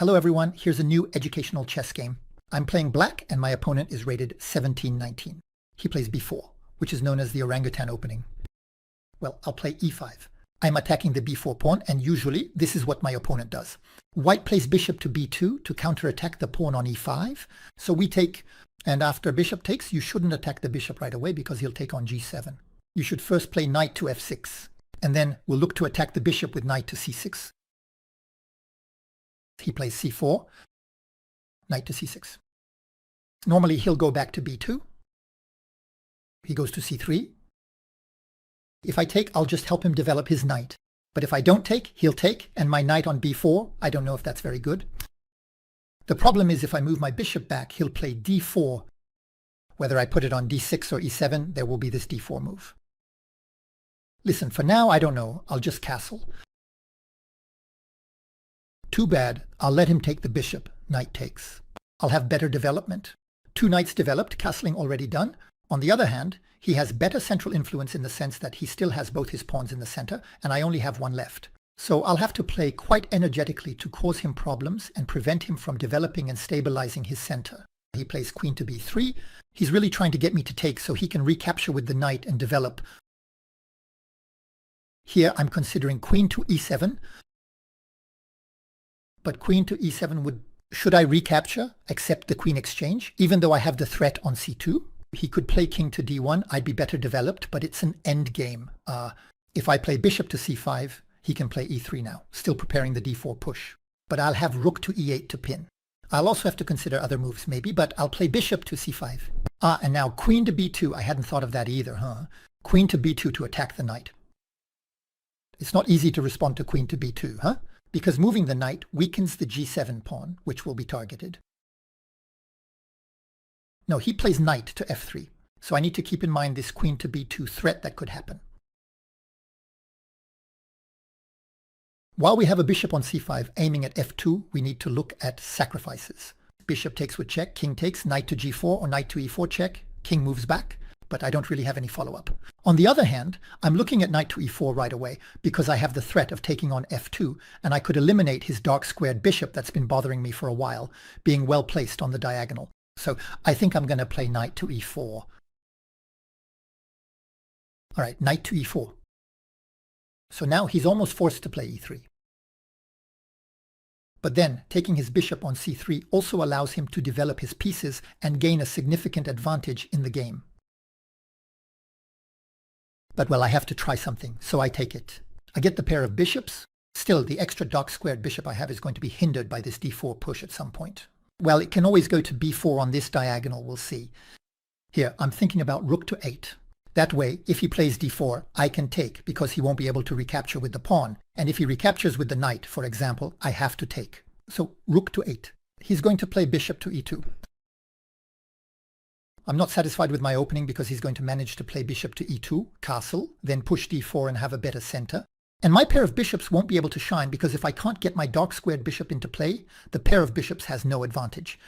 Hello everyone, here's a new educational chess game. I'm playing black and my opponent is rated 1719. He plays b4, which is known as the Orangutan Opening. Well, I'll play e5. I'm attacking the b4 pawn, and usually this is what my opponent does. White plays bishop to b2 to counterattack the pawn on e5. So we take, and after bishop takes, you shouldn't attack the bishop right away because he'll take on g7. You should first play knight to f6, and then we'll look to attack the bishop with knight to c6. He plays c4, knight to c6. Normally he'll go back to b2. He goes to c3. If I take, I'll just help him develop his knight. But if I don't take, he'll take, and my knight on b4, I don't know if that's very good. The problem is if I move my bishop back, he'll play d4. Whether I put it on d6 or e7, there will be this d4 move. Listen, for now, I don't know. I'll just castle. Too bad, I'll let him take the bishop, knight takes. I'll have better development. 2 knights developed, castling already done. On the other hand, he has better central influence in the sense that he still has both his pawns in the center, and I only have one left. So I'll have to play quite energetically to cause him problems and prevent him from developing and stabilizing his center. He plays queen to b3. He's really trying to get me to take so he can recapture with the knight and develop. Here I'm considering queen to e7. But queen to e7 would, should I recapture, accept the queen exchange, even though I have the threat on c2? He could play king to d1, I'd be better developed, but it's an end game. If I play bishop to c5, he can play e3 now, still preparing the d4 push. But I'll have rook to e8 to pin. I'll also have to consider other moves maybe, but I'll play bishop to c5. And now queen to b2, I hadn't thought of that either, huh? Queen to b2 to attack the knight. It's not easy to respond to queen to b2, huh? Because moving the knight weakens the g7 pawn, which will be targeted. No, he plays knight to f3, so I need to keep in mind this queen to b2 threat that could happen. While we have a bishop on c5 aiming at f2, we need to look at sacrifices. Bishop takes with check, king takes, knight to g4 or knight to e4 check, king moves back, but I don't really have any follow-up. On the other hand, I'm looking at knight to e4 right away because I have the threat of taking on f2, and I could eliminate his dark squared bishop that's been bothering me for a while, being well placed on the diagonal. So I think I'm going to play knight to e4. All right, knight to e4. So now he's almost forced to play e3. But then, taking his bishop on c3 also allows him to develop his pieces and gain a significant advantage in the game. But well, I have to try something, so I take it. I get the pair of bishops. Still, the extra dark squared bishop I have is going to be hindered by this d4 push at some point. Well, it can always go to b4 on this diagonal, we'll see. Here, I'm thinking about rook to 8. That way, if he plays d4, I can take, because he won't be able to recapture with the pawn. And if he recaptures with the knight, for example, I have to take. So rook to 8. He's going to play bishop to e2. I'm not satisfied with my opening because he's going to manage to play bishop to e2, castle, then push d4 and have a better center. And my pair of bishops won't be able to shine because if I can't get my dark squared bishop into play, the pair of bishops has no advantage.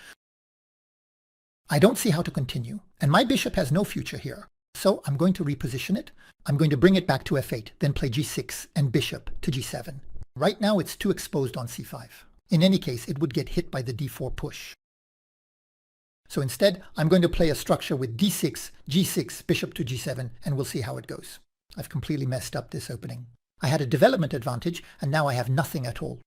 I don't see how to continue, and my bishop has no future here. So I'm going to reposition it. I'm going to bring it back to f8, then play g6 and bishop to g7. Right now it's too exposed on c5. In any case, it would get hit by the d4 push. So instead, I'm going to play a structure with d6, g6, bishop to g7, and we'll see how it goes. I've completely messed up this opening. I had a development advantage, and now I have nothing at all.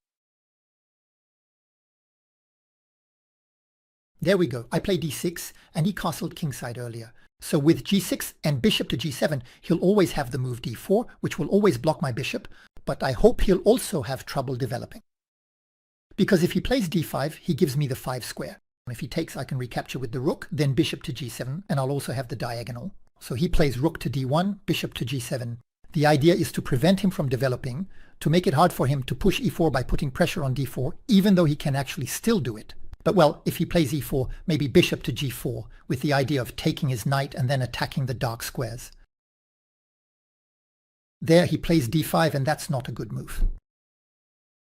There we go. I play d6, and he castled kingside earlier. So with g6 and bishop to g7, he'll always have the move d4, which will always block my bishop, but I hope he'll also have trouble developing. Because if he plays d5, he gives me the 5 square. If he takes, I can recapture with the rook, then bishop to g7, and I'll also have the diagonal. So he plays rook to d1, bishop to g7. The idea is to prevent him from developing, to make it hard for him to push e4 by putting pressure on d4, even though he can actually still do it. But well, if he plays e4, maybe bishop to g4, with the idea of taking his knight and then attacking the dark squares. There he plays d5, and that's not a good move.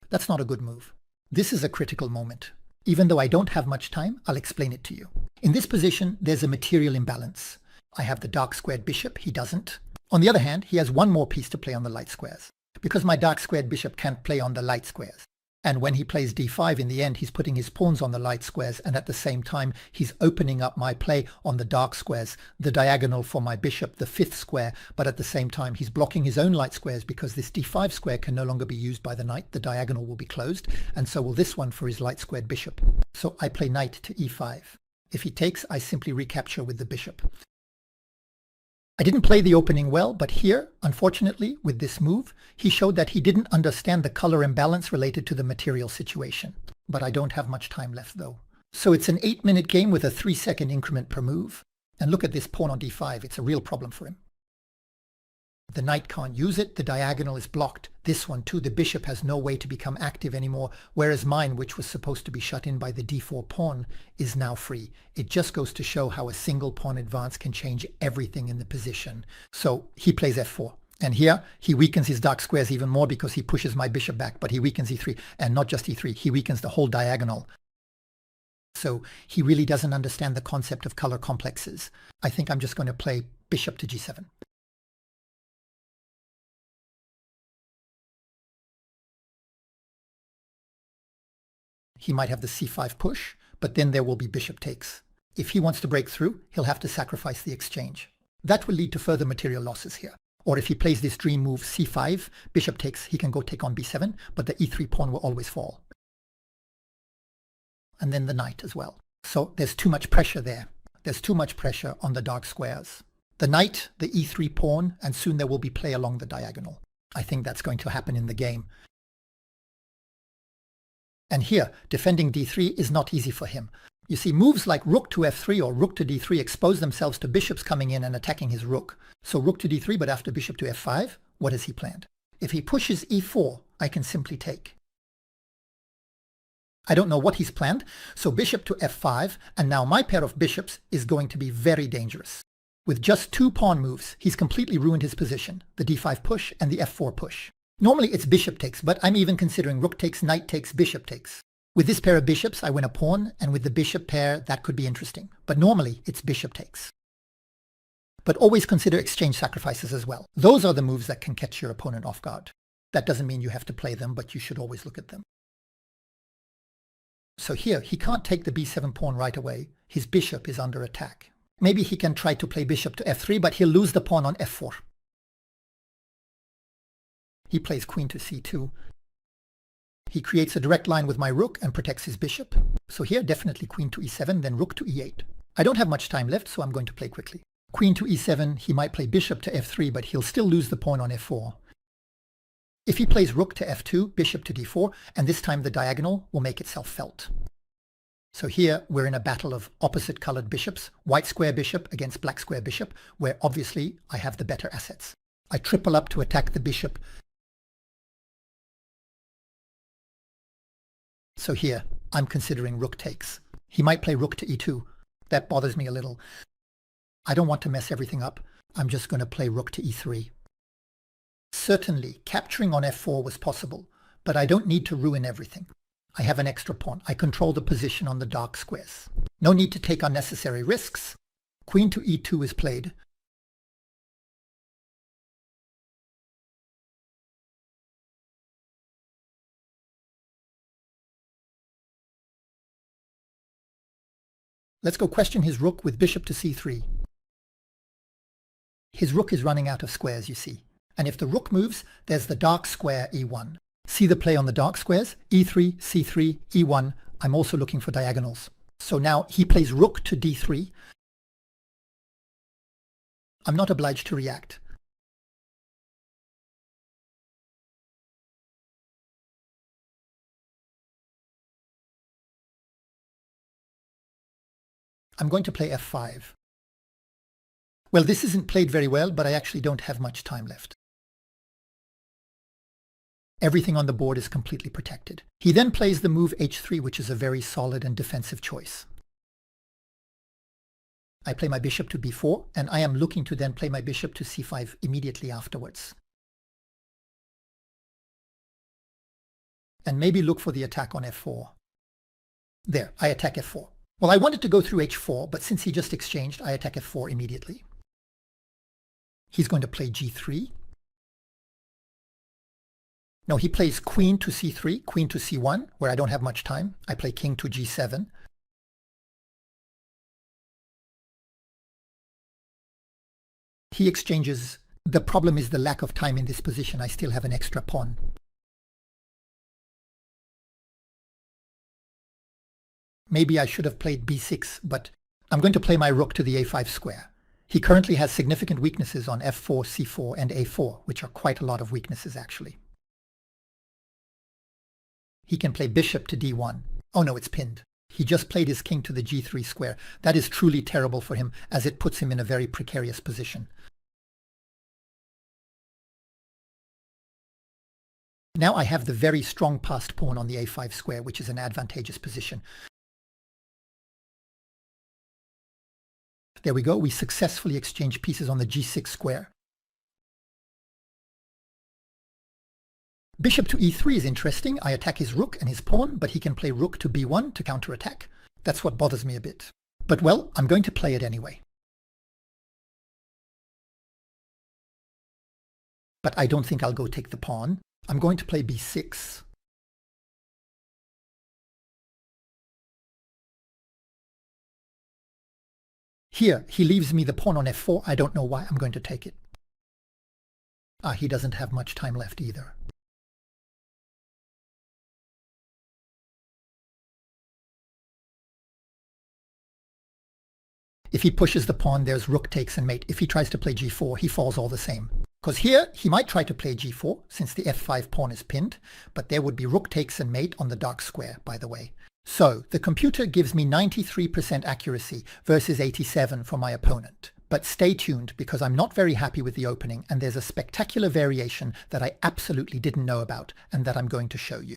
That's not a good move. This is a critical moment. Even though I don't have much time, I'll explain it to you. In this position, there's a material imbalance. I have the dark squared bishop, he doesn't. On the other hand, he has one more piece to play on the light squares. Because my dark squared bishop can't play on the light squares, And when he plays d5, in the end, he's putting his pawns on the light squares, and at the same time, he's opening up my play on the dark squares, the diagonal for my bishop, the fifth square, but at the same time, he's blocking his own light squares because this d5 square can no longer be used by the knight. The diagonal will be closed, and so will this one for his light squared bishop. So I play knight to e5. If he takes, I simply recapture with the bishop. I didn't play the opening well, but here, unfortunately, with this move, he showed that he didn't understand the color imbalance related to the material situation. But I don't have much time left though. So it's an 8-minute game with a 3-second increment per move. And look at this pawn on d5, it's a real problem for him. The knight can't use it, the diagonal is blocked. This one too, the bishop has no way to become active anymore, whereas mine, which was supposed to be shut in by the d4 pawn, is now free. It just goes to show how a single pawn advance can change everything in the position. So he plays f4. And here he weakens his dark squares even more because he pushes my bishop back, but he weakens e3, and not just e3, he weakens the whole diagonal. So he really doesn't understand the concept of color complexes. I think I'm just going to play bishop to g7. He might have the c5 push, but then there will be bishop takes. If he wants to break through, he'll have to sacrifice the exchange. That will lead to further material losses here. Or if he plays this dream move c5, bishop takes, he can go take on b7, but the e3 pawn will always fall. And then the knight as well. So there's too much pressure there. There's too much pressure on the dark squares. The knight, the e3 pawn, and soon there will be play along the diagonal. I think that's going to happen in the game. And here, defending d3 is not easy for him. You see, moves like rook to f3 or rook to d3 expose themselves to bishops coming in and attacking his rook. So rook to d3, but after bishop to f5, what has he planned? If he pushes e4, I can simply take. I don't know what he's planned, so bishop to f5, and now my pair of bishops is going to be very dangerous. With just 2 pawn moves, he's completely ruined his position, the d5 push and the f4 push. Normally it's bishop takes, but I'm even considering rook takes, knight takes, bishop takes. With this pair of bishops, I win a pawn, and with the bishop pair, that could be interesting. But normally it's bishop takes. But always consider exchange sacrifices as well. Those are the moves that can catch your opponent off guard. That doesn't mean you have to play them, but you should always look at them. So here, he can't take the b7 pawn right away. His bishop is under attack. Maybe he can try to play bishop to f3, but he'll lose the pawn on f4. He plays queen to c2. He creates a direct line with my rook and protects his bishop. So here, definitely queen to e7, then rook to e8. I don't have much time left, so I'm going to play quickly. Queen to e7, he might play bishop to f3, but he'll still lose the pawn on f4. If he plays rook to f2, bishop to d4, and this time the diagonal will make itself felt. So here we're in a battle of opposite colored bishops, white square bishop against black square bishop, where obviously I have the better assets. I triple up to attack the bishop. So here, I'm considering rook takes. He might play rook to e2. That bothers me a little. I don't want to mess everything up. I'm just going to play rook to e3. Certainly, capturing on f4 was possible, but I don't need to ruin everything. I have an extra pawn. I control the position on the dark squares. No need to take unnecessary risks. Queen to e2 is played. Let's go question his rook with bishop to c3. His rook is running out of squares, you see. And if the rook moves, there's the dark square e1. See the play on the dark squares? e3, c3, e1. I'm also looking for diagonals. So now he plays rook to d3. I'm not obliged to react. I'm going to play f5. Well, this isn't played very well, but I actually don't have much time left. Everything on the board is completely protected. He then plays the move h3, which is a very solid and defensive choice. I play my bishop to b4, and I am looking to then play my bishop to c5 immediately afterwards. And maybe look for the attack on f4. There, I attack f4. Well, I wanted to go through h4, but since he just exchanged, I attack f4 immediately. He's going to play g3. No, he plays queen to c3, queen to c1, where I don't have much time. I play king to g7. He exchanges. The problem is the lack of time in this position. I still have an extra pawn. Maybe I should have played b6, but I'm going to play my rook to the a5 square. He currently has significant weaknesses on f4, c4, and a4, which are quite a lot of weaknesses actually. He can play bishop to d1. Oh no, it's pinned. He just played his king to the g3 square. That is truly terrible for him, as it puts him in a very precarious position. Now I have the very strong passed pawn on the a5 square, which is an advantageous position. There we go. We successfully exchange pieces on the g6 square. Bishop to e3 is interesting. I attack his rook and his pawn, but he can play rook to b1 to counterattack. That's what bothers me a bit. But well, I'm going to play it anyway. But I don't think I'll go take the pawn. I'm going to play b6. Here, he leaves me the pawn on f4. I don't know why. I'm going to take it. He doesn't have much time left either. If he pushes the pawn, there's rook takes and mate. If he tries to play g4, he falls all the same. Because here, he might try to play g4, since the f5 pawn is pinned, but there would be rook takes and mate on the dark square, by the way. So, the computer gives me 93% accuracy versus 87 for my opponent. But stay tuned, because I'm not very happy with the opening, and there's a spectacular variation that I absolutely didn't know about, and that I'm going to show you.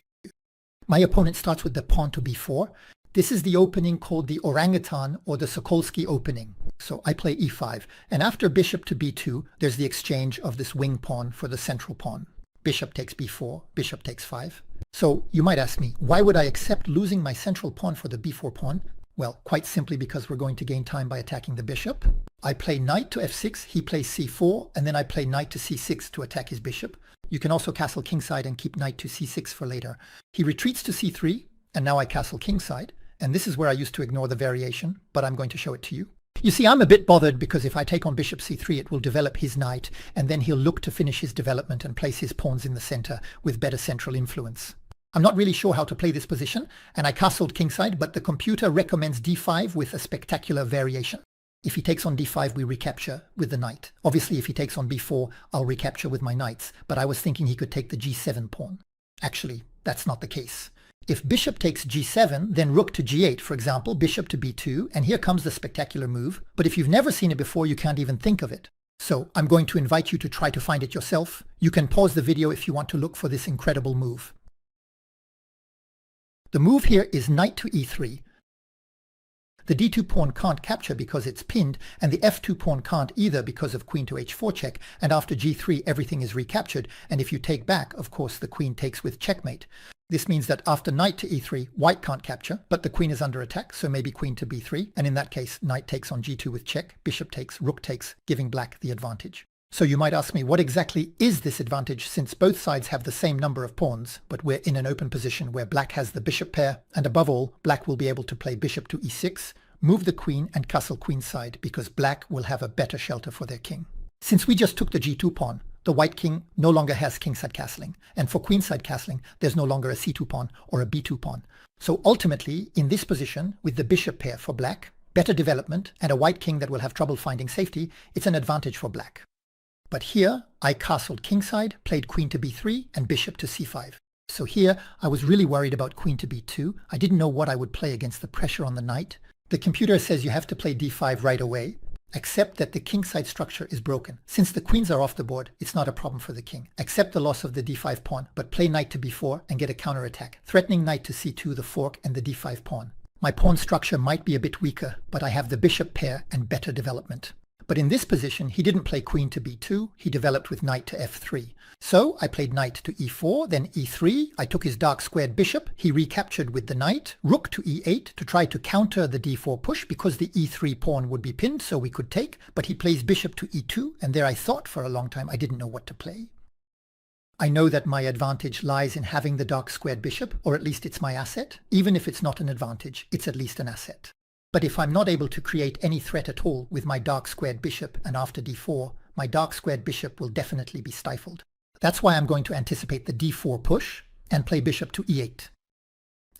My opponent starts with the pawn to b4. This is the opening called the Orangutan or the Sokolsky opening. So I play e5, and after bishop to b2, there's the exchange of this wing pawn for the central pawn. Bishop takes b4, bishop takes 5. So you might ask me, why would I accept losing my central pawn for the b4 pawn? Well, quite simply because we're going to gain time by attacking the bishop. I play knight to f6, he plays c4, and then I play knight to c6 to attack his bishop. You can also castle kingside and keep knight to c6 for later. He retreats to c3, and now I castle kingside. And this is where I used to ignore the variation, but I'm going to show it to you. You see, I'm a bit bothered because if I take on bishop c3, it will develop his knight, and then he'll look to finish his development and place his pawns in the center with better central influence. I'm not really sure how to play this position, and I castled kingside, but the computer recommends d5 with a spectacular variation. If he takes on d5, we recapture with the knight. Obviously, if he takes on b4, I'll recapture with my knights, but I was thinking he could take the g7 pawn. Actually, that's not the case. If bishop takes g7, then rook to g8, for example, bishop to b2, and here comes the spectacular move. But if you've never seen it before, you can't even think of it. So I'm going to invite you to try to find it yourself. You can pause the video if you want to look for this incredible move. The move here is knight to e3. The d2 pawn can't capture because it's pinned, and the f2 pawn can't either because of queen to h4 check, and after g3 everything is recaptured, and if you take back, of course the queen takes with checkmate. This means that after knight to e3, white can't capture, but the queen is under attack, so maybe queen to b3, and in that case knight takes on g2 with check, bishop takes, rook takes, giving black the advantage. So you might ask me, what exactly is this advantage, since both sides have the same number of pawns, but we're in an open position where black has the bishop pair, and above all, black will be able to play bishop to e6, move the queen and castle queenside, because black will have a better shelter for their king. Since we just took the g2 pawn, the white king no longer has kingside castling, and for queenside castling, there's no longer a c2 pawn or a b2 pawn. So ultimately, in this position, with the bishop pair for black, better development, and a white king that will have trouble finding safety, it's an advantage for black. But here, I castled kingside, played queen to b3, and bishop to c5. So here, I was really worried about queen to b2. I didn't know what I would play against the pressure on the knight. The computer says you have to play d5 right away, except that the kingside structure is broken. Since the queens are off the board, it's not a problem for the king. Accept the loss of the d5 pawn, but play knight to b4 and get a counterattack, threatening knight to c2, the fork, and the d5 pawn. My pawn structure might be a bit weaker, but I have the bishop pair and better development. But in this position, he didn't play queen to b2, he developed with knight to f3. So I played knight to e4, then e3, I took his dark squared bishop, he recaptured with the knight, rook to e8 to try to counter the d4 push because the e3 pawn would be pinned so we could take, but he plays bishop to e2, and there I thought for a long time I didn't know what to play. I know that my advantage lies in having the dark squared bishop, or at least it's my asset. Even if it's not an advantage, it's at least an asset. But if I'm not able to create any threat at all with my dark squared bishop and after d4, my dark squared bishop will definitely be stifled. That's why I'm going to anticipate the d4 push and play bishop to e8.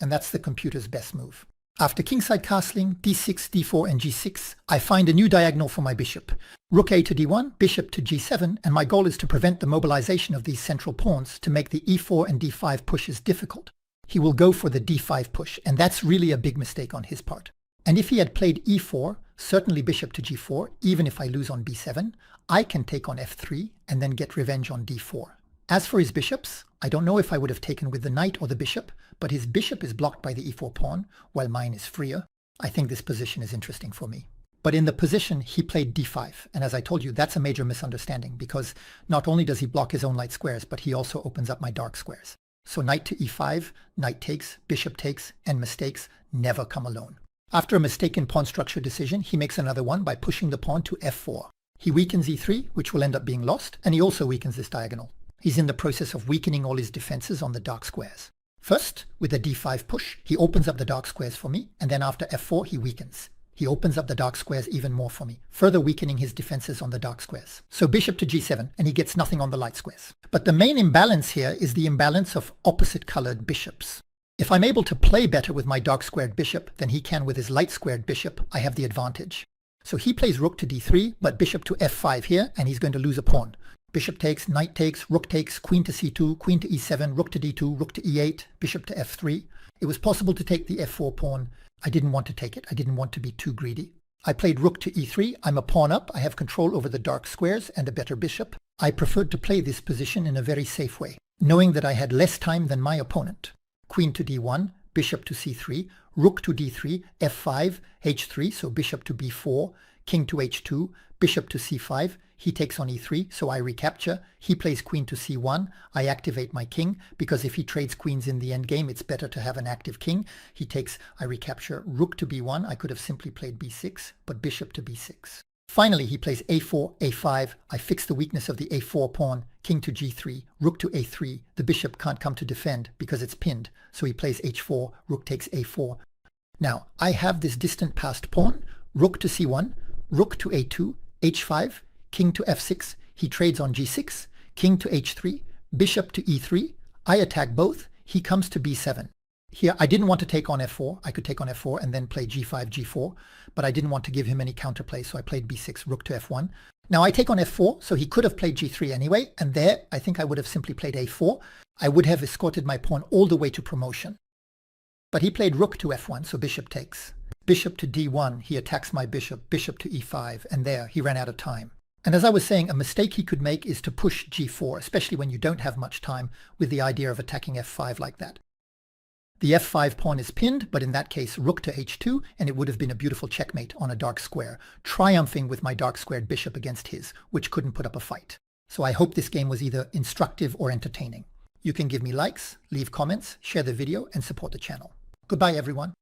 And that's the computer's best move. After kingside castling, d6, d4 and g6, I find a new diagonal for my bishop. Rook a to d1, bishop to g7, and my goal is to prevent the mobilization of these central pawns to make the e4 and d5 pushes difficult. He will go for the d5 push, and that's really a big mistake on his part. And if he had played e4, certainly bishop to g4, even if I lose on b7, I can take on f3 and then get revenge on d4. As for his bishops, I don't know if I would have taken with the knight or the bishop, but his bishop is blocked by the e4 pawn, while mine is freer. I think this position is interesting for me. But in the position, he played d5, and as I told you, that's a major misunderstanding, because not only does he block his own light squares, but he also opens up my dark squares. So knight to e5, knight takes, and mistakes never come alone. After a mistaken pawn structure decision, he makes another one by pushing the pawn to f4. He weakens e3, which will end up being lost, and he also weakens this diagonal. He's in the process of weakening all his defenses on the dark squares. First, with a d5 push, he opens up the dark squares for me, and then after f4 he weakens. He opens up the dark squares even more for me, further weakening his defenses on the dark squares. So bishop to g7, and he gets nothing on the light squares. But the main imbalance here is the imbalance of opposite colored bishops. If I'm able to play better with my dark squared bishop than he can with his light squared bishop, I have the advantage. So he plays rook to d3, but bishop to f5 here, and he's going to lose a pawn. Bishop takes, knight takes, rook takes, queen to c2, queen to e7, rook to d2, rook to e8, bishop to f3. It was possible to take the f4 pawn. I didn't want to take it. I didn't want to be too greedy. I played rook to e3. I'm a pawn up. I have control over the dark squares and a better bishop. I preferred to play this position in a very safe way, knowing that I had less time than my opponent. Queen to d1, bishop to c3, rook to d3, f5, h3, so bishop to b4, king to h2, bishop to c5, he takes on e3, so I recapture. He plays queen to c1, I activate my king, because if he trades queens in the endgame, it's better to have an active king. He takes, I recapture, rook to b1, I could have simply played b6, but bishop to b6. Finally, he plays a4, a5, I fix the weakness of the a4 pawn, king to g3, rook to a3, the bishop can't come to defend because it's pinned, so he plays h4, rook takes a4. Now, I have this distant passed pawn, rook to c1, rook to a2, h5, king to f6, he trades on g6, king to h3, bishop to e3, I attack both, he comes to b7. Here, I didn't want to take on f4. I could take on f4 and then play g5, g4, but I didn't want to give him any counterplay, so I played b6, rook to f1. Now I take on f4, so he could have played g3 anyway, and there I think I would have simply played a4. I would have escorted my pawn all the way to promotion. But he played rook to f1, so bishop takes. Bishop to d1, he attacks my bishop, bishop to e5, and there, he ran out of time. And as I was saying, a mistake he could make is to push g4, especially when you don't have much time with the idea of attacking f5 like that. The f5 pawn is pinned, but in that case rook to h2, and it would have been a beautiful checkmate on a dark square, triumphing with my dark squared bishop against his, which couldn't put up a fight. So I hope this game was either instructive or entertaining. You can give me likes, leave comments, share the video, and support the channel. Goodbye everyone.